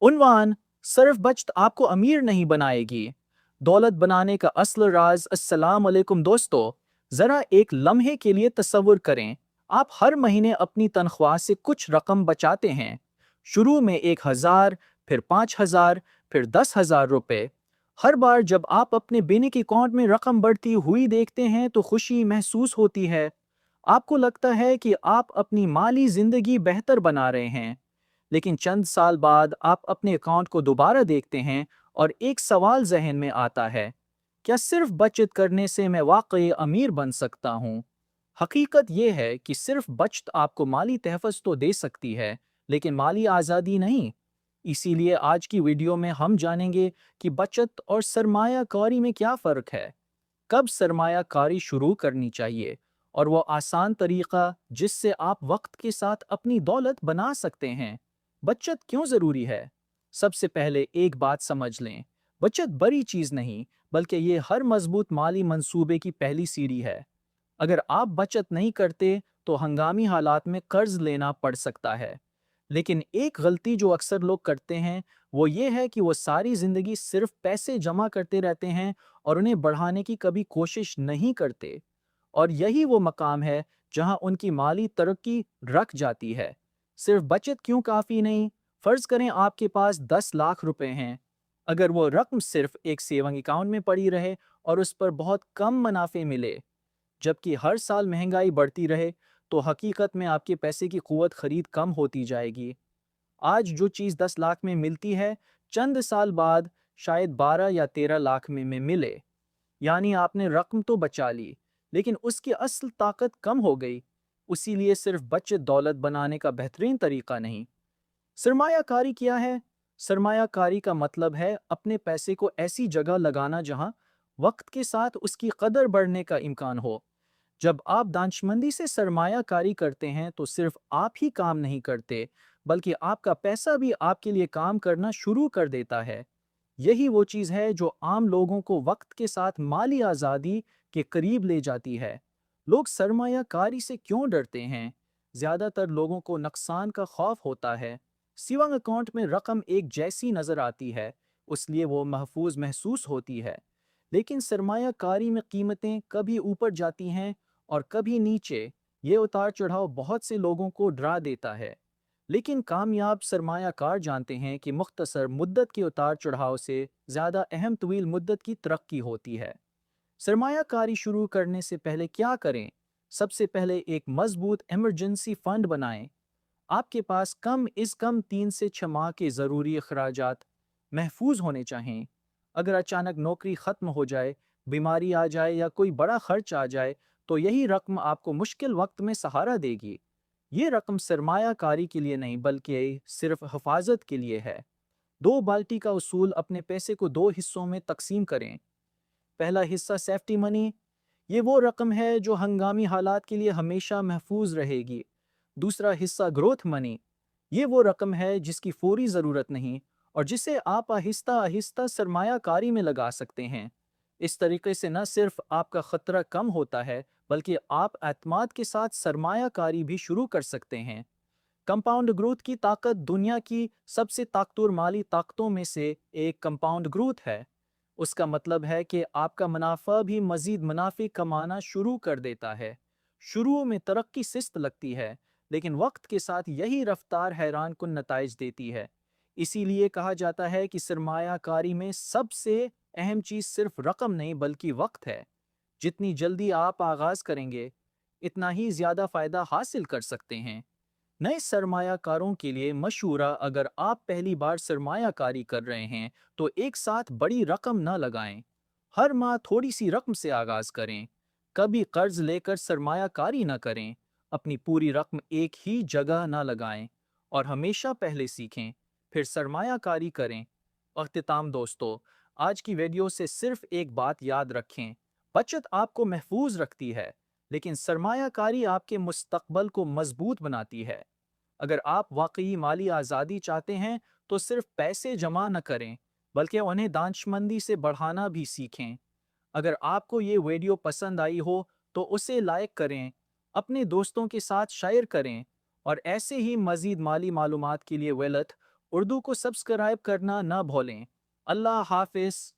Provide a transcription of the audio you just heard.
उन्वान, सिर्फ बचत आपको अमीर नहीं बनाएगी। दौलत बनाने का असल राज। अस्सलाम अलैकुम दोस्तों, ज़रा एक लम्हे के लिए तसव्वुर करें। आप हर महीने अपनी तनख्वाह से कुछ रकम बचाते हैं। शुरू में 1,000, फिर 5,000, फिर 10,000 रुपए। हर बार जब आप अपने बैंक अकाउंट में रकम बढ़ती हुई देखते हैं तो खुशी महसूस होती है। आपको लगता है कि आप अपनी माली जिंदगी बेहतर बना रहे हैं। लेकिन चंद साल बाद आप अपने अकाउंट को दोबारा देखते हैं और एक सवाल जहन में आता है, क्या सिर्फ बचत करने से मैं वाकई अमीर बन सकता हूँ? हकीकत यह है कि सिर्फ बचत आपको माली तहफ़्फ़ुज़ तो दे सकती है, लेकिन माली आज़ादी नहीं। इसीलिए आज की वीडियो में हम जानेंगे कि बचत और सरमाया कारी में क्या फ़र्क है, कब सरमाया कारी शुरू करनी चाहिए, और वो आसान तरीका जिससे आप वक्त के साथ अपनी दौलत बना सकते हैं। बचत क्यों ज़रूरी है? सबसे पहले एक बात समझ लें, बचत बड़ी चीज़ नहीं, बल्कि ये हर मजबूत माली मंसूबे की पहली सीढ़ी है। अगर आप बचत नहीं करते तो हंगामी हालात में कर्ज लेना पड़ सकता है। लेकिन एक गलती जो अक्सर लोग करते हैं वो ये है कि वो सारी ज़िंदगी सिर्फ पैसे जमा करते रहते हैं और उन्हें बढ़ाने की कभी कोशिश नहीं करते। और यही वो मकाम है जहां उनकी माली तरक्की रख जाती है। सिर्फ बचत क्यों काफ़ी नहीं? फ़र्ज़ करें आपके पास 10 लाख रुपए हैं। अगर वो रकम सिर्फ एक सेविंग अकाउंट में पड़ी रहे और उस पर बहुत कम मुनाफे मिले, जबकि हर साल महंगाई बढ़ती रहे, तो हकीकत में आपके पैसे की क़ुव्वत ख़रीद कम होती जाएगी। आज जो चीज़ 10 लाख में मिलती है, चंद साल बाद शायद 12 या 13 लाख में मिले। यानी आपने रकम तो बचा ली, लेकिन उसकी असल ताकत कम हो गई। इसीलिए सिर्फ बचत दौलत बनाने का बेहतरीन तरीका नहीं। सरमायाकारी क्या है? सरमायाकारी का मतलब है अपने पैसे को ऐसी जगह लगाना जहां वक्त के साथ उसकी कदर बढ़ने का इम्कान हो। जब आप दानिशमंदी से सरमायाकारी करते हैं तो सिर्फ आप ही काम नहीं करते, बल्कि आपका पैसा भी आपके लिए काम करना शुरू कर देता है। यही वो चीज़ है जो आम लोगों को वक्त के साथ माली आज़ादी के करीब ले जाती है। लोग सरमायाकारी से क्यों डरते हैं? ज़्यादातर लोगों को नुकसान का खौफ होता है। सेविंग अकाउंट में रकम एक जैसी नज़र आती है, इसलिए वो महफूज महसूस होती है। लेकिन सरमायाकारी में कीमतें कभी ऊपर जाती हैं और कभी नीचे। ये उतार चढ़ाव बहुत से लोगों को डरा देता है। लेकिन कामयाब सरमायाकार जानते हैं कि मुख्तसर मुद्दत के उतार चढ़ाव से ज़्यादा अहम तवील मुद्दत की तरक्की होती है। सरमायाकारी शुरू करने से पहले क्या करें? सबसे पहले एक मजबूत इमरजेंसी फंड बनाएं। आपके पास कम 3 से 6 माह के ज़रूरी अखराजात महफूज होने चाहिए। अगर अचानक नौकरी ख़त्म हो जाए, बीमारी आ जाए या कोई बड़ा खर्च आ जाए, तो यही रकम आपको मुश्किल वक्त में सहारा देगी। ये रकम सरमायाकारी के लिए नहीं, बल्कि सिर्फ हिफाजत के लिए है। दो बाल्टी का उसूल: अपने पैसे को दो हिस्सों में तकसीम करें। पहला हिस्सा सेफ्टी मनी, ये वो रकम है जो हंगामी हालात के लिए हमेशा महफूज रहेगी। दूसरा हिस्सा ग्रोथ मनी, ये वो रकम है जिसकी फौरी ज़रूरत नहीं और जिसे आप आहिस्ता आहिस्ता सरमायाकारी में लगा सकते हैं। इस तरीके से न सिर्फ आपका ख़तरा कम होता है, बल्कि आप एतमाद के साथ सरमायाकारी भी शुरू कर सकते हैं। कंपाउंड ग्रोथ की ताकत: दुनिया की सबसे ताकतवर माली ताकतों में से एक कंपाउंड ग्रोथ है। उसका मतलब है कि आपका मुनाफा भी मजीद मुनाफे कमाना शुरू कर देता है। शुरू में तरक्की सुस्त लगती है, लेकिन वक्त के साथ यही रफ्तार हैरान कुन नताइज देती है। इसीलिए कहा जाता है कि सरमायाकारी में सबसे अहम चीज़ सिर्फ रकम नहीं, बल्कि वक्त है। जितनी जल्दी आप आगाज़ करेंगे, इतना ही ज़्यादा फ़ायदा हासिल कर सकते हैं। नए सरमायाकारों के लिए मशवरा: अगर आप पहली बार सरमायाकारी कर रहे हैं तो एक साथ बड़ी रकम न लगाएं। हर माह थोड़ी सी रकम से आगाज़ करें। कभी कर्ज लेकर सरमायाकारी न करें। अपनी पूरी रकम एक ही जगह न लगाएं और हमेशा पहले सीखें, फिर सरमायाकारी करें। अख्तिताम दोस्तों, आज की वीडियो से सिर्फ एक बात याद रखें, बचत आपको महफूज रखती है, लेकिन सरमायाकारी आपके मुस्तकबल को मजबूत बनाती है। अगर आप वाकई माली आज़ादी चाहते हैं तो सिर्फ पैसे जमा न करें, बल्कि उन्हें दानिशमंदी से बढ़ाना भी सीखें। अगर आपको ये वीडियो पसंद आई हो तो उसे लाइक करें, अपने दोस्तों के साथ शेयर करें और ऐसे ही मज़ीद माली मालूमात के लिए वेलथ اردو کو سبسکرائب کرنا نہ بھولیں۔ اللہ حافظ۔